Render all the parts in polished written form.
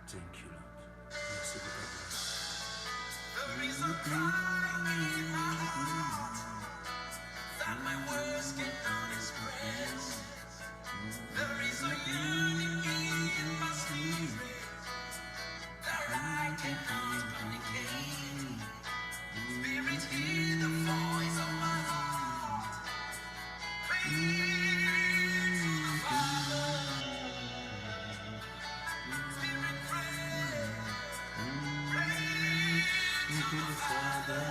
Thank you, Lord. Merci pour ta grâce. There is a cry in my heart that my words cannot express. There is a yearning in my spirit that I cannot communicate. Spirit, hear the voice of my heart. Praise the Father. Spirit, pray. Praise to the Father.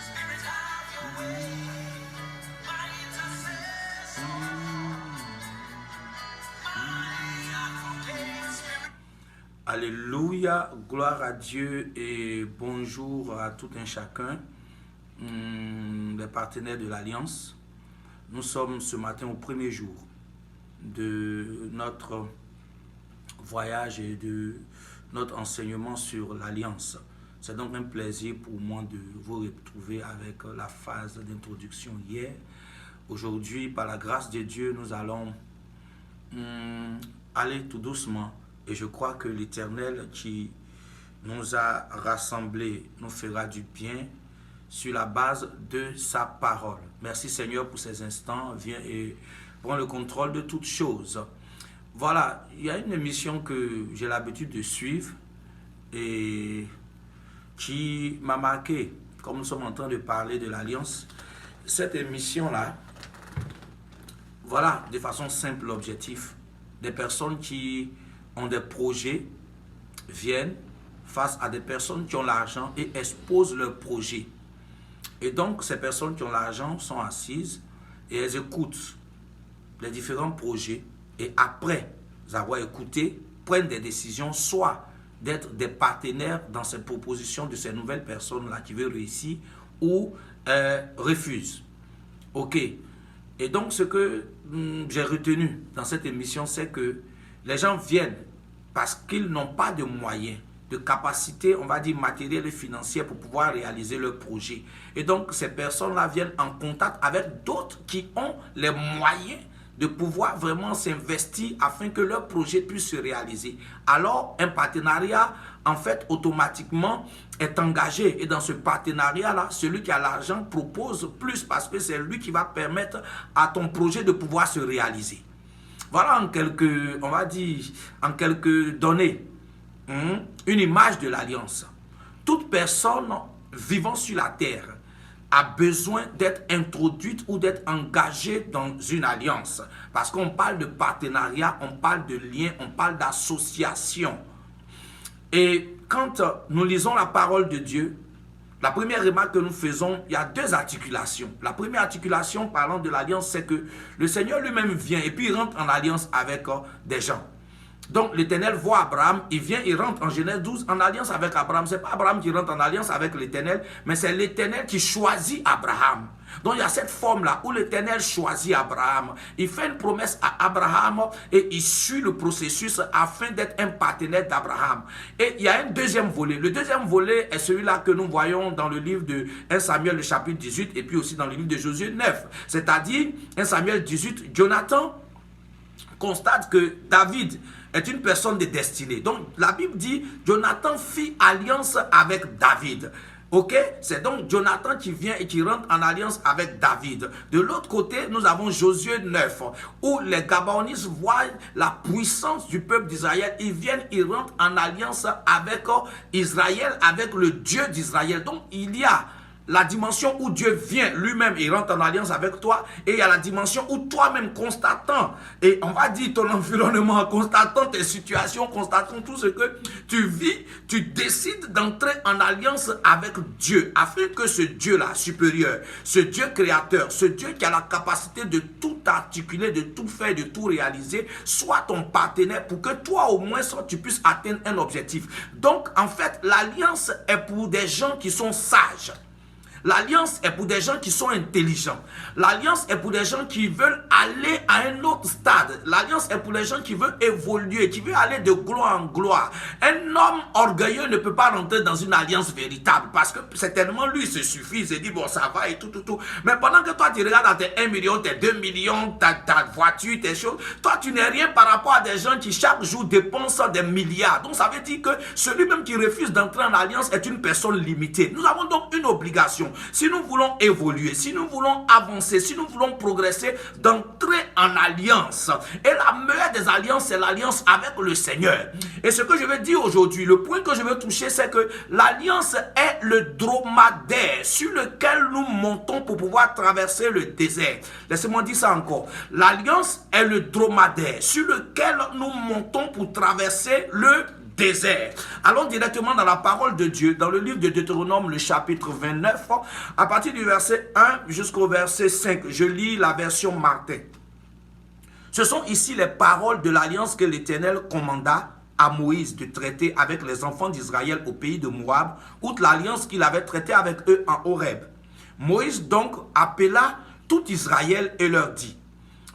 Spirit, have your way. My intercessor. My advocate. Spirit. Alléluia, gloire à Dieu et bonjour à tout un chacun, les partenaires de l'Alliance. Nous sommes ce matin au premier jour de notre voyage et de notre enseignement sur l'Alliance. C'est donc un plaisir pour moi de vous retrouver avec la phase d'introduction hier. Aujourd'hui, par la grâce de Dieu, nous allons aller tout doucement. Et je crois que l'Éternel qui nous a rassemblés nous fera du bien sur la base de sa parole. Merci Seigneur pour ces instants. Viens et prends le contrôle de toutes choses. Voilà, il y a une émission que j'ai l'habitude de suivre et qui m'a marqué, comme nous sommes en train de parler de l'Alliance. Cette émission-là, voilà, de façon simple l'objectif. Des personnes qui ont des projets viennent face à des personnes qui ont l'argent et exposent leurs projets. Et donc, ces personnes qui ont l'argent sont assises et elles écoutent les différents projets et après avoir écouté, prennent des décisions, soit d'être des partenaires dans ces propositions de ces nouvelles personnes-là qui veulent réussir ou refusent. Ok. Et donc, ce que j'ai retenu dans cette émission, c'est que les gens viennent parce qu'ils n'ont pas de moyens, de capacité, on va dire matérielle et financière pour pouvoir réaliser leur projet. Et donc, ces personnes-là viennent en contact avec d'autres qui ont les moyens de pouvoir vraiment s'investir afin que leur projet puisse se réaliser. Alors, un partenariat, en fait, automatiquement est engagé. Et dans ce partenariat-là, celui qui a l'argent propose plus parce que c'est lui qui va permettre à ton projet de pouvoir se réaliser. Voilà en quelques, on va dire, en quelques données, une image de l'Alliance. Toute personne vivant sur la terre a besoin d'être introduite ou d'être engagée dans une alliance. Parce qu'on parle de partenariat, on parle de lien, on parle d'association. Et quand nous lisons la parole de Dieu, la première remarque que nous faisons, il y a deux articulations. La première articulation parlant de l'alliance, c'est que le Seigneur lui-même vient et puis il rentre en alliance avec des gens. Donc l'Éternel voit Abraham, il vient, il rentre en Genèse 12 en alliance avec Abraham. Ce n'est pas Abraham qui rentre en alliance avec l'Éternel, mais c'est l'Éternel qui choisit Abraham. Donc il y a cette forme-là où l'Éternel choisit Abraham. Il fait une promesse à Abraham et il suit le processus afin d'être un partenaire d'Abraham. Et il y a un deuxième volet. Le deuxième volet est celui-là que nous voyons dans le livre de 1 Samuel, le chapitre 18, et puis aussi dans le livre de Josué 9. C'est-à-dire, 1 Samuel 18, Jonathan constate que David est une personne de destinée. Donc la Bible dit, Jonathan fit alliance avec David. Ok, c'est donc Jonathan qui vient et qui rentre en alliance avec David. De l'autre côté, nous avons Josué 9, où les Gabaonistes voient la puissance du peuple d'Israël. Ils viennent, ils rentrent en alliance avec Israël, avec le Dieu d'Israël. Donc il y a la dimension où Dieu vient lui-même et rentre en alliance avec toi, et il y a la dimension où toi-même constatant, et on va dire ton environnement, constatant tes situations, constatant tout ce que tu vis, tu décides d'entrer en alliance avec Dieu, afin que ce Dieu-là supérieur, ce Dieu créateur, ce Dieu qui a la capacité de tout articuler, de tout faire, de tout réaliser, soit ton partenaire pour que toi au moins tu puisses atteindre un objectif. Donc en fait, l'alliance est pour des gens qui sont sages. L'alliance est pour des gens qui sont intelligents. L'alliance est pour des gens qui veulent aller à un autre stade. L'alliance est pour les gens qui veulent évoluer, qui veulent aller de gloire en gloire. Un homme orgueilleux ne peut pas rentrer dans une alliance véritable parce que certainement lui se suffit, il se dit bon ça va et tout. Mais pendant que toi tu regardes dans tes 1 million, tes 2 millions, ta voiture, tes choses, toi tu n'es rien par rapport à des gens qui chaque jour dépensent des milliards. Donc ça veut dire que celui-même qui refuse d'entrer en alliance est une personne limitée. Nous avons donc une obligation. Si nous voulons évoluer, si nous voulons avancer, si nous voulons progresser, d'entrer en alliance. Et la meilleure des alliances, c'est l'alliance avec le Seigneur. Et ce que je veux dire aujourd'hui, le point que je veux toucher, c'est que l'alliance est le dromadaire sur lequel nous montons pour pouvoir traverser le désert. Laissez-moi dire ça encore. L'alliance est le dromadaire sur lequel nous montons pour traverser le désert. Allons directement dans la parole de Dieu, dans le livre de Deutéronome, le chapitre 29, à partir du verset 1 jusqu'au verset 5. Je lis la version Martin. Ce sont ici les paroles de l'alliance que l'Éternel commanda à Moïse de traiter avec les enfants d'Israël au pays de Moab, outre l'alliance qu'il avait traitée avec eux en Horeb. Moïse donc appela tout Israël et leur dit: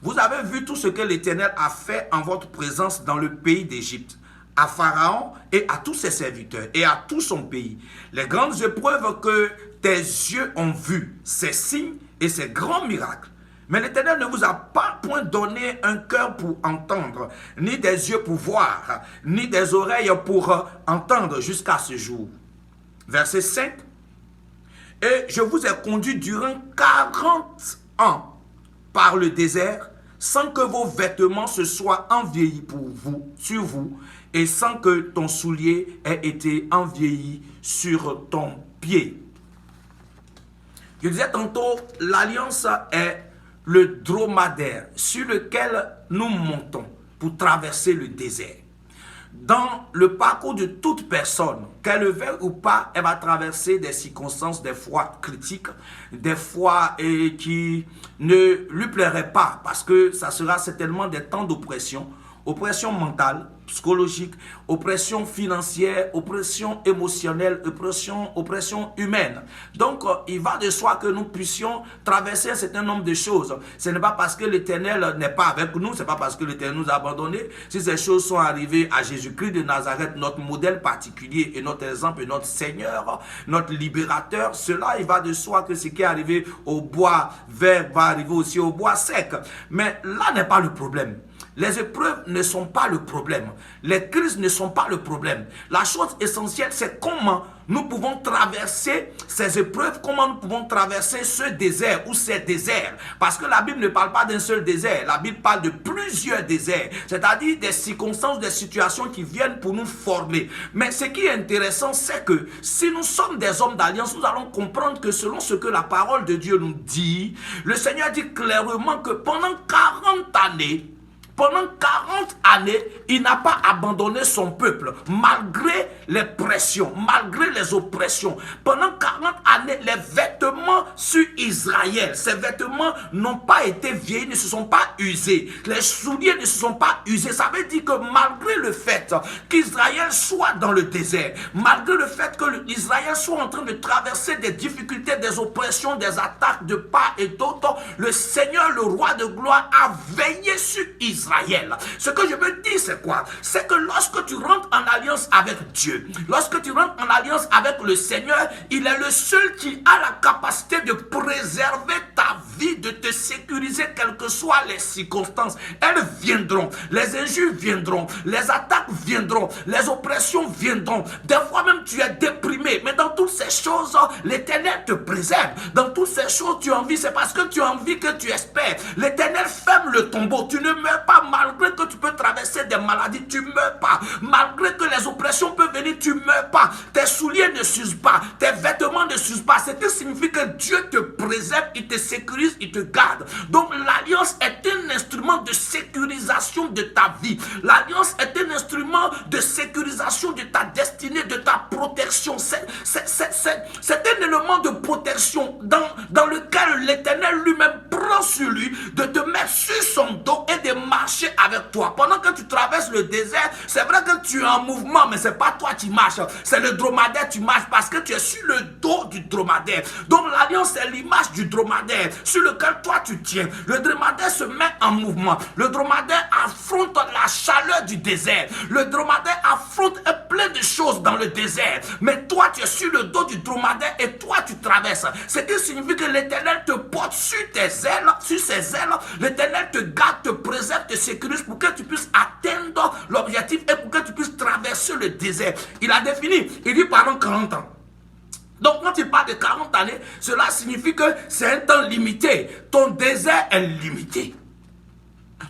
vous avez vu tout ce que l'Éternel a fait en votre présence dans le pays d'Égypte, à Pharaon et à tous ses serviteurs et à tout son pays. Les grandes épreuves que tes yeux ont vues, ces signes et ces grands miracles. Mais l'Éternel ne vous a pas point donné un cœur pour entendre, ni des yeux pour voir, ni des oreilles pour entendre jusqu'à ce jour. Verset 5. Et je vous ai conduit durant 40 ans par le désert, sans que vos vêtements se soient envieillis sur vous, et sans que ton soulier ait été envieilli sur ton pied. Je disais tantôt, l'alliance est le dromadaire sur lequel nous montons pour traverser le désert. Dans le parcours de toute personne, qu'elle le veuille ou pas, elle va traverser des circonstances des fois critiques, des fois qui ne lui plairaient pas, parce que ça sera certainement des temps d'oppression, oppression mentale, psychologique, oppression financière, oppression émotionnelle, oppression humaine. Donc, il va de soi que nous puissions traverser un certain nombre de choses. Ce n'est pas parce que l'Éternel n'est pas avec nous, ce n'est pas parce que l'Éternel nous a abandonnés. Si ces choses sont arrivées à Jésus-Christ de Nazareth, notre modèle particulier et notre exemple et notre Seigneur, notre libérateur, cela, il va de soi que ce qui est arrivé au bois vert va arriver aussi au bois sec. Mais là n'est pas le problème. Les épreuves ne sont pas le problème. Les crises ne sont pas le problème. La chose essentielle, c'est comment nous pouvons traverser ces épreuves, comment nous pouvons traverser ce désert ou ces déserts. Parce que la Bible ne parle pas d'un seul désert. La Bible parle de plusieurs déserts. C'est-à-dire des circonstances, des situations qui viennent pour nous former. Mais ce qui est intéressant, c'est que si nous sommes des hommes d'alliance, nous allons comprendre que selon ce que la parole de Dieu nous dit, le Seigneur dit clairement que pendant 40 années, il n'a pas abandonné son peuple, malgré les pressions, malgré les oppressions. Pendant 40 années, les vêtements sur Israël, ces vêtements n'ont pas été vieillis, ne se sont pas usés. Les souliers ne se sont pas usés. Ça veut dire que malgré le fait qu'Israël soit dans le désert, malgré le fait que Israël soit en train de traverser des difficultés, des oppressions, des attaques de part et d'autre, le Seigneur, le roi de gloire, a veillé sur Israël. Ce que je veux dire, c'est quoi? C'est que lorsque tu rentres en alliance avec Dieu, lorsque tu rentres en alliance avec le Seigneur, il est le seul qui a la capacité de préserver ta vie, de te sécuriser, quelles que soient les circonstances. Elles viendront, les injures viendront, les attaques viendront, les oppressions viendront. Des fois même tu es déprimé, mais dans toutes ces choses, l'Éternel te préserve. Dans toutes ces choses, tu as envie, c'est parce que tu as envie que tu espères. L'Éternel ferme le tombeau, tu ne meurs pas. Malgré que tu peux traverser des maladies, tu ne meurs pas. Malgré que les oppressions peuvent venir, tu ne meurs pas. Tes souliers ne s'usent pas. Tes vêtements ne s'usent pas. Ce qui signifie que Dieu te préserve, il te sécurise, il te garde. Donc l'alliance est un instrument de sécurisation de ta vie. L'alliance est un instrument de sécurisation de ta destinée, de ta protection. C'est un élément de protection dans lequel l'Éternel lui-même prend sur lui de te mettre sur son dos et de marcher marcher avec toi. Pendant que tu traverses le désert, c'est vrai que tu es en mouvement, mais c'est pas toi qui marches. C'est le dromadaire qui marche parce que tu es sur le dos du dromadaire. Donc l'alliance est l'image du dromadaire sur lequel toi tu tiens. Le dromadaire se met en mouvement. Le dromadaire affronte la chaleur du désert. Le dromadaire affronte plein de choses dans le désert. Mais toi tu es sur le dos du dromadaire et toi tu traverses. Ce qui signifie que l'Éternel te porte sur tes ailes, sur ses ailes. L'Éternel te garde, te préserve, te sécurise pour que tu puisses atteindre l'objectif et pour que tu puisses traverser le désert. Il a défini, il dit pendant 40 ans. Donc quand il parle de 40 années, cela signifie que c'est un temps limité. Ton désert est limité.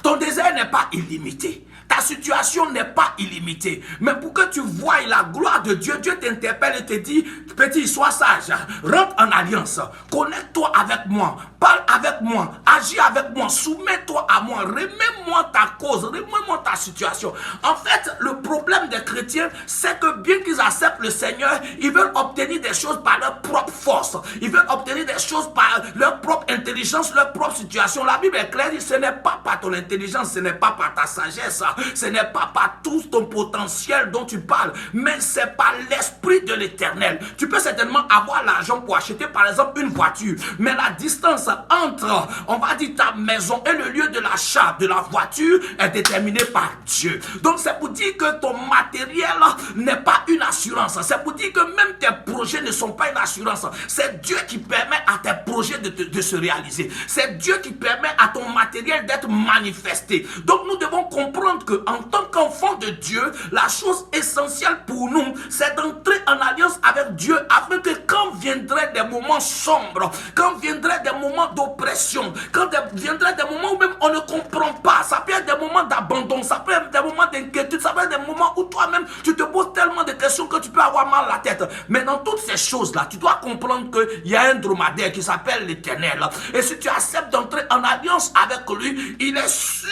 Ton désert n'est pas illimité. Ta situation n'est pas illimitée. Mais pour que tu voies la gloire de Dieu, Dieu t'interpelle et te dit, petit, sois sage, rentre en alliance, connecte-toi avec moi, parle avec moi, agis avec moi, soumets-toi à moi, remets-moi ta cause, remets-moi ta situation. En fait, le problème des chrétiens, c'est que bien qu'ils acceptent le Seigneur, ils veulent obtenir des choses par leur propre force. Ils veulent obtenir des choses par leur propre intelligence, leur propre situation. La Bible est claire, ce n'est pas par ton intelligence, ce n'est pas par ta sagesse, ce n'est pas par tout ton potentiel dont tu parles, mais c'est par l'Esprit de l'Éternel. Tu peux certainement avoir l'argent pour acheter par exemple une voiture, mais la distance entre, on va dire, ta maison et le lieu de l'achat de la voiture est déterminée par Dieu. Donc c'est pour dire que ton matériel n'est pas une assurance. C'est pour dire que même tes projets ne sont pas une assurance. C'est Dieu qui permet à tes projets de se réaliser. C'est Dieu qui permet à ton matériel d'être manifesté. Donc nous devons comprendre que en tant qu'enfant de Dieu, la chose essentielle pour nous, c'est d'entrer en alliance avec Dieu afin que quand viendraient des moments sombres, quand viendraient des moments d'oppression, quand viendraient des moments où même on ne comprend pas, ça peut être des moments d'abandon, ça peut être des moments d'inquiétude, ça peut être des moments où toi-même tu te poses tellement de questions que tu peux avoir mal à la tête. Mais dans toutes ces choses-là, tu dois comprendre qu'il y a un dromadaire qui s'appelle l'Éternel. Et si tu acceptes d'entrer en alliance avec lui, il est sûr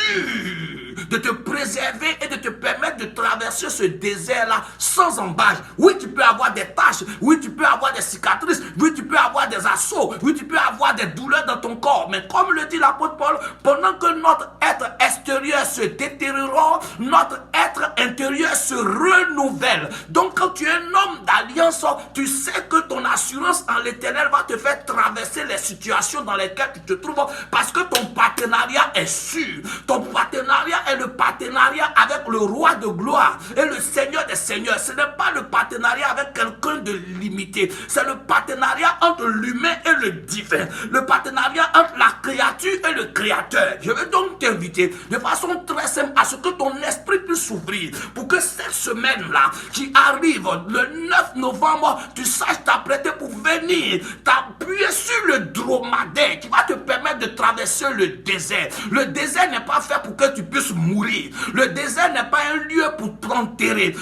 de te préserver et de te permettre de traverser ce désert-là sans embâche. Oui, tu peux avoir des taches, oui, tu peux avoir des cicatrices, oui, tu peux avoir des assauts, oui, tu peux avoir des douleurs dans ton corps. Mais comme le dit l'apôtre Paul, pendant que notre être extérieur se détériore, notre être intérieur se renouvelle. Donc quand tu es un homme d'alliance, tu sais que ton assurance en l'Éternel va te faire traverser les situations dans lesquelles tu te trouves parce que ton partenariat est sûr. Ton partenariat est le partenariat avec le roi de gloire et le Seigneur des seigneurs. Ce n'est pas le partenariat avec quelqu'un de limité. C'est le partenariat entre l'humain et le divin. Le partenariat entre la créature et le créateur. Je veux donc t'inviter de façon très simple à ce que ton esprit puisse s'ouvrir pour que cette semaine-là qui arrive le 9 novembre, tu saches t'apprêter pour venir t'appuyer sur le dromadaire qui va te permettre de traverser le désert. Le désert n'est pas fait pour que tu puisses mourir. Le désert n'est pas un lieu pour t'enterrer.